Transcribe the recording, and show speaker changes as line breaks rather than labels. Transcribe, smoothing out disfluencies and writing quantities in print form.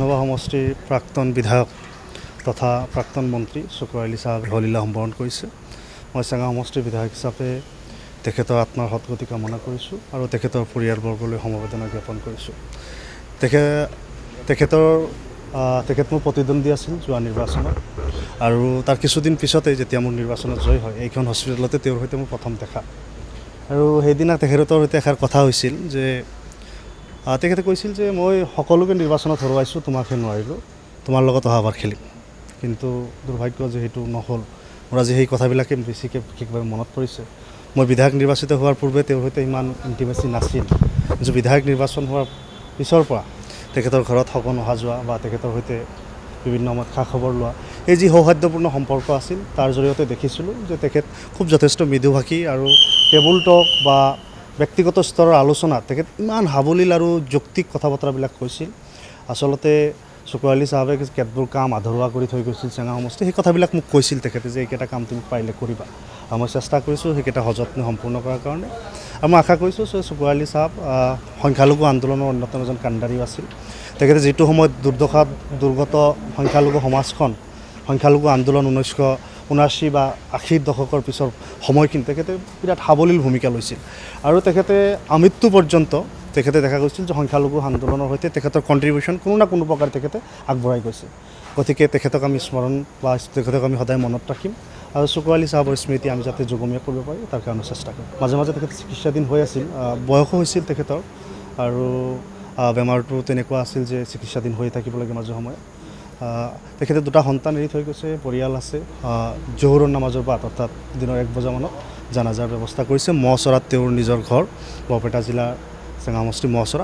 নৱা সমষ্টিৰ প্ৰাক্তন বিধায়ক তথা প্ৰাক্তন মন্ত্ৰী চকুৰ আলী চাহাবে হলীলা সম্বৰণ কৰিছে। মই চেঙা সমষ্টিৰ বিধায়ক হিচাপে তেখেতৰ আত্মাৰ সদ্গতি কামনা কৰিছোঁ আৰু তেখেতৰ পৰিয়ালবৰ্গলৈ সমবেদনা জ্ঞাপন কৰিছোঁ। তেখেত মোৰ প্ৰতিদ্বন্দ্বী আছিল যোৱা নিৰ্বাচনত আৰু তাৰ কিছুদিন পিছতে যেতিয়া মোৰ নিৰ্বাচনত জয় হয় এইখন হস্পিটেলতে তেওঁৰ সৈতে মোৰ প্ৰথম দেখা আৰু সেইদিনা তেখেতৰ সৈতে এষাৰ কথা হৈছিল যে তেখেতে কৈছিল যে মই সকলোকে নিৰ্বাচনত হৰুৱাইছোঁ, তোমাকহে নোৱাৰিলোঁ, তোমাৰ লগত অহাবাৰ খেলিম। কিন্তু দুৰ্ভাগ্য যে সেইটো নহ'ল। মোৰ আজি সেই কথাবিলাকে বেছিকৈ বিশেষভাৱে মনত পৰিছে। মই বিধায়ক নিৰ্বাচিত হোৱাৰ পূৰ্বে তেওঁৰ সৈতে ইমান ইণ্টিমেচি নাছিল, যে বিধায়ক নিৰ্বাচন হোৱাৰ পিছৰ পৰা তেখেতৰ ঘৰত সঘন অহা যোৱা বা তেখেতৰ সৈতে বিভিন্ন সময়ত খা খবৰ লোৱা, এই যি সৌহাৰ্দ্যপূৰ্ণ সম্পৰ্ক আছিল তাৰ জৰিয়তে দেখিছিলোঁ যে তেখেত খুব যথেষ্ট মৃদুভাষী আৰু টেবুল টক বা ব্যক্তিগত স্তৰৰ আলোচনাত তেখেত ইমান সাৱলীল আৰু যৌক্তিক কথা বতৰাবিলাক কৈছিল। আচলতে চকুৰ আলী চাহাবে কেতবোৰ কাম আধৰুৱা কৰি থৈ গৈছিল চেঙা সমষ্টি, সেই কথাবিলাক মোক কৈছিল তেখেতে যে এইকেইটা কাম তুমি পাৰিলে কৰিবা। আৰু মই চেষ্টা কৰিছোঁ সেইকেইটা সযত্নে সম্পূৰ্ণ কৰাৰ কাৰণে। আৰু মই আশা কৰিছোঁ যে চকুৰ আলী চাহাব সংখ্যালঘু আন্দোলনৰ অন্যতম এজন কাণ্ডাৰীও আছিল। তেখেতে যিটো সময়ত দুৰ্গত সংখ্যালঘু সমাজখন, সংখ্যালঘু আন্দোলন 1979 বা 80 দশকৰ পিছৰ সময়খিনি তেখেতে বিৰাট সাৱলীল ভূমিকা লৈছিল আৰু তেখেতে আমৃত্যু পৰ্যন্ত তেখেতে দেখা গৈছিল যে সংখ্যালঘু আন্দোলনৰ সৈতে তেখেতৰ কণ্ট্ৰিবিউশ্যন কোনো না কোনো প্ৰকাৰে তেখেতে আগবঢ়াই গৈছে। গতিকে তেখেতক আমি স্মৰণ বা তেখেতক আমি সদায় মনত ৰাখিম আৰু চকুৰ আলী চাহাবৰ স্মৃতি আমি যাতে যুগমীয়া কৰিব পাৰোঁ তাৰ কাৰণে চেষ্টা কৰিম। মাজে মাজে তেখেত চিকিৎসাধীন হৈ আছিল, বয়সো হৈছিল তেখেতৰ আৰু বেমাৰটো তেনেকুৱা আছিল যে চিকিৎসাধীন হৈ থাকিব লাগে মাজে সময়ে। তেখেতে দুটা সন্তান এৰি থৈ গৈছে, পৰিয়াল আছে। জোহৰৰ নামাজৰ বাদ অৰ্থাৎ দিনৰ 1 বজামানত জানাজাৰ ব্যৱস্থা কৰিছে। মহচৰাত তেওঁৰ নিজৰ ঘৰ, বৰপেটা জিলাৰ চেঙা সমষ্টি মহচৰা।